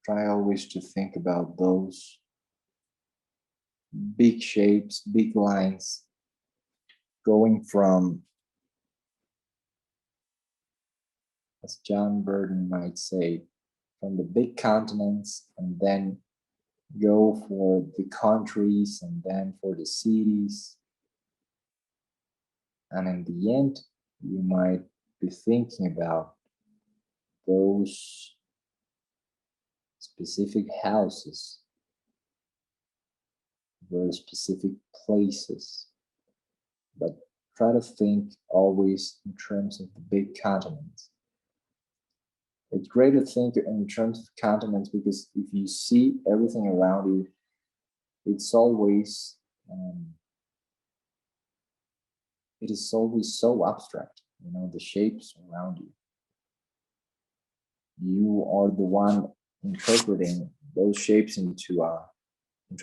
try always to think about those big shapes, big lines, going from, as John Burton might say, from the big continents, and then go for the countries, and then for the cities. And in the end, you might be thinking about those specific houses, very specific places, but try to think always in terms of the big continents. It's great to think in terms of continents because if you see everything around you, it's always it is always so abstract, you know, the shapes around you. You are the one interpreting those shapes into a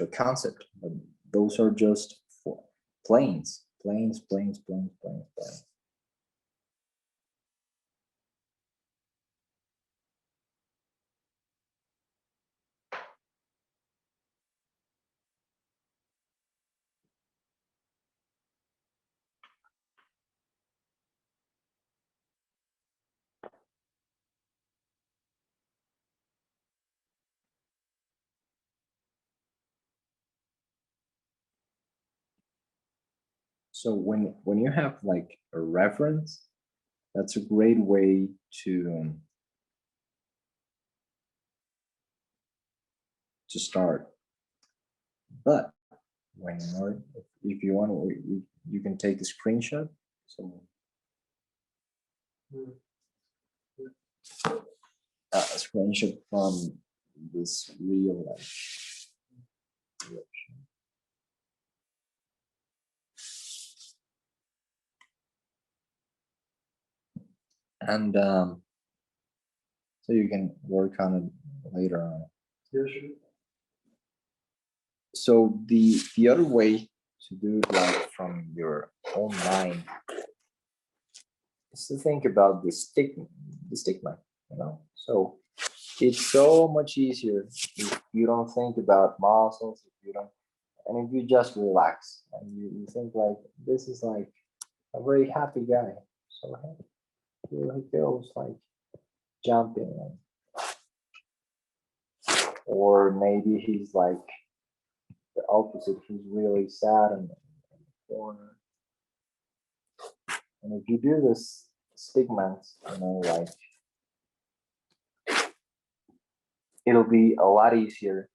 concept, but those are just planes. So when you have like a reference, that's a great way to start. But when you're, if you want to, you can take a screenshot. So a screenshot from this real life. And so you can work on it later on. Yeah, sure. So the other way to do it like from your own mind is to think about the stigma, you know. So it's so much easier if you don't think about muscles, if you don't, and if you just relax and you think like this is like a very happy guy. So here he goes like jumping, or maybe he's like the opposite. He's really sad in the corner. And if you do this stigmas, you know, like it'll be a lot easier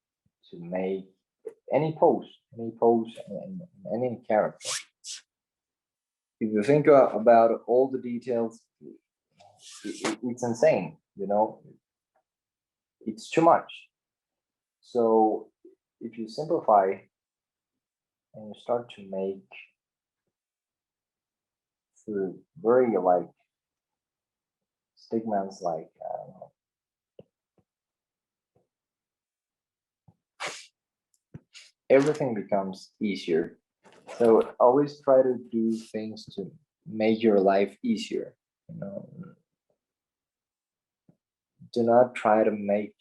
to make any pose and any character. If you think about all the details, it's insane, you know, it's too much. So if you simplify and you start to make through very like stigmas, like I don't know, everything becomes easier. So always try to do things to make your life easier, you know. Do not try to make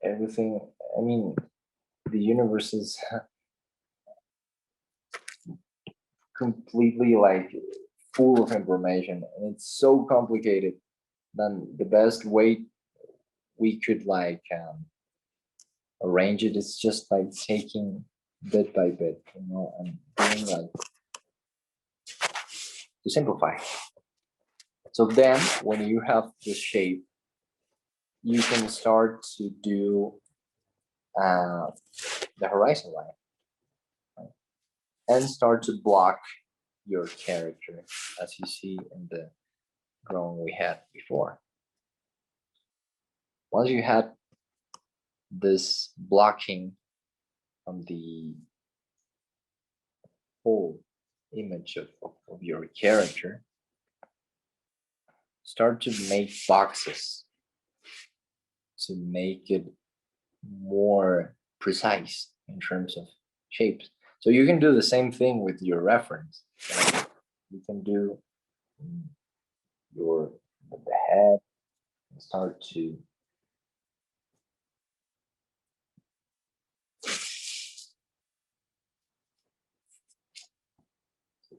everything, I mean, the universe is completely like full of information and it's so complicated. Then the best way we could like arrange it is just like taking bit by bit, you know, and doing like to simplify. So then when you have the shape, you can start to do the horizon line, right? And start to block your character as you see in the drawing we had before. Once you had this blocking on the whole image of your character, start to make boxes to make it more precise in terms of shapes. So you can do the same thing with your reference. Right? You can do the head and start to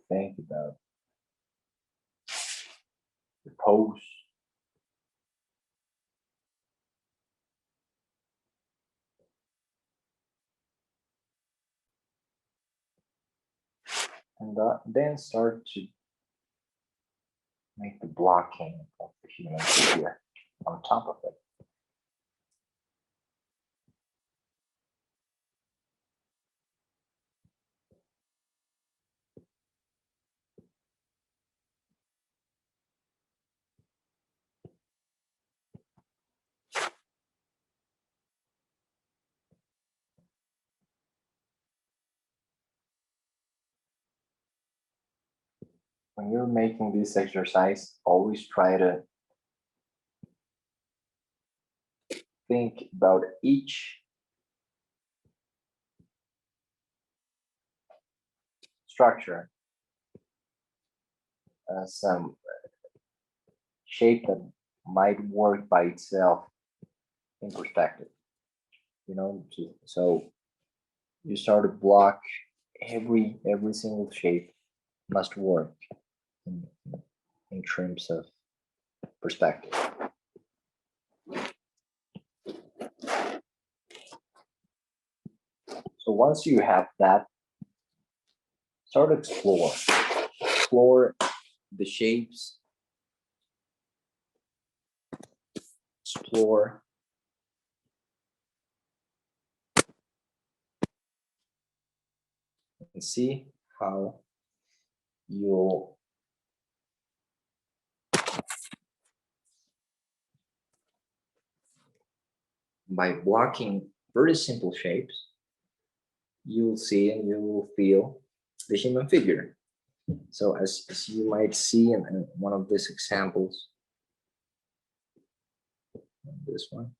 think about the pose. And then start to make the blocking of the human figure on top of it. When you're making this exercise, always try to think about each structure as some shape that might work by itself in perspective. So you start to block every single shape must work in terms of perspective. So once you have that, start to explore the shapes, explore and see how you'll by blocking very simple shapes, you'll see and you will feel the human figure. So as you might see in one of these examples, this one,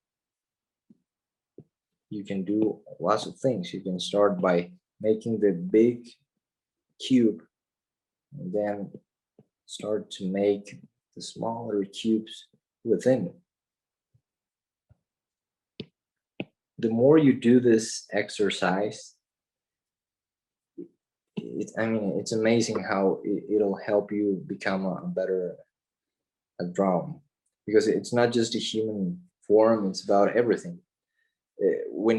you can do lots of things. You can start by making the big cube and then start to make the smaller cubes within. The more you do this exercise, it's amazing how it'll help you become a better at drawing, because it's not just a human form, it's about everything. When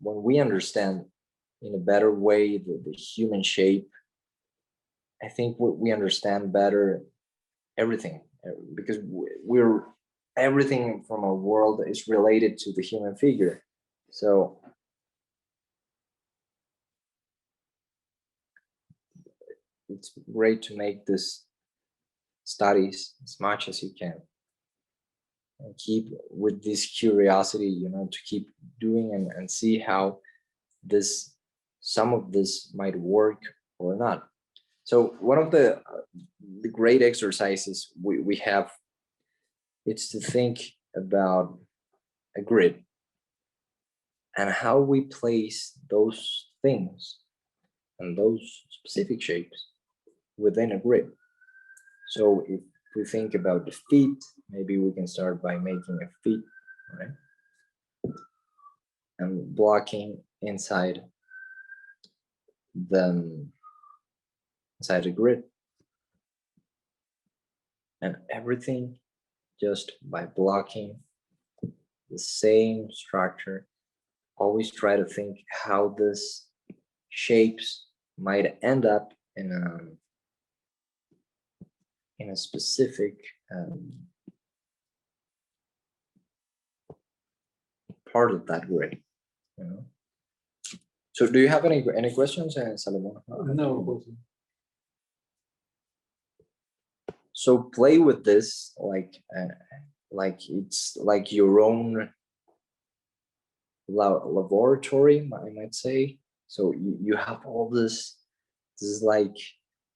we understand in a better way the human shape, I think we understand better everything, because we're everything from our world is related to the human figure. So it's great to make this studies as much as you can and keep with this curiosity, to keep doing and see how some of this might work or not. So one of the great exercises we have, it's to think about a grid and how we place those things and those specific shapes within a grid. So if we think about the feet, maybe we can start by making a feet, right? And blocking inside the grid. And everything just by blocking the same structure. Always try to think how this shapes might end up in a specific part of that grid. So do you have any questions, Salomon? No. So play with this like it's like your own laboratory, I might say. So you have all this is like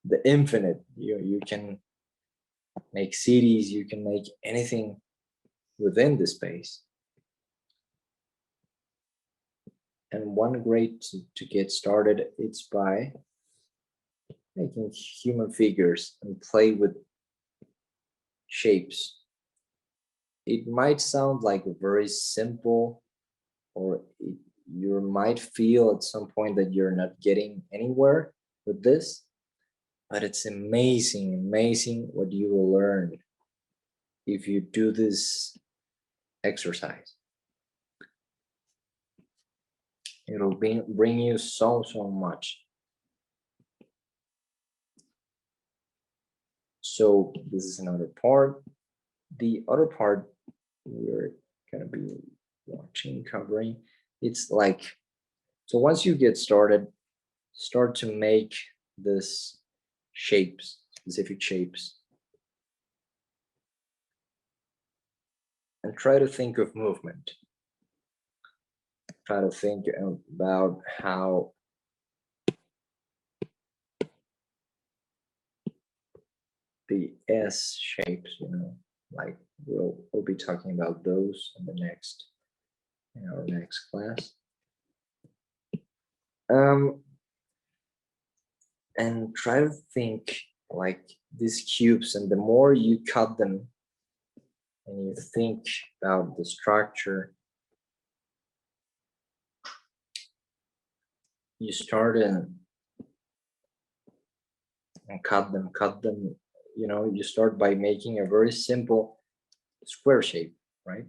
the infinite. You can make cities, you can make anything within the space. And one great to get started, it's by making human figures and play with shapes. It might sound like very simple, or you might feel at some point that you're not getting anywhere with this, But it's amazing what you will learn if you do this exercise. It'll bring you so much. So this is another part. The other part we're gonna be watching, covering, it's like, so once you get started, start to make this shapes, specific shapes, and try to think of movement. Try to think about how the S shapes, like we'll be talking about those in our next class. And try to think like these cubes, and the more you cut them and you think about the structure, you start and cut them, you start by making a very simple square shape, right?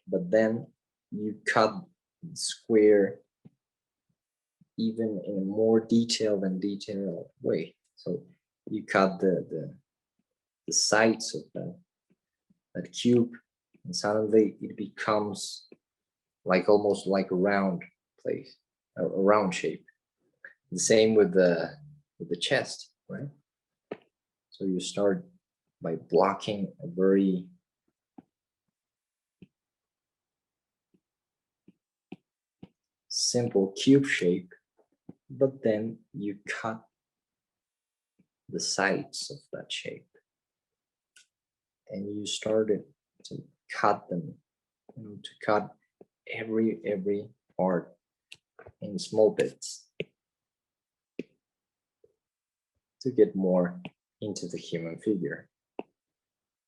But then you cut the square even in a more detailed way. So you cut the sides of that cube, and suddenly it becomes like almost like a round place, a round shape. The same with the chest, right? So you start by blocking a very simple cube shape, but then you cut the sides of that shape, and you started to cut them, to cut every part in small bits to get more into the human figure.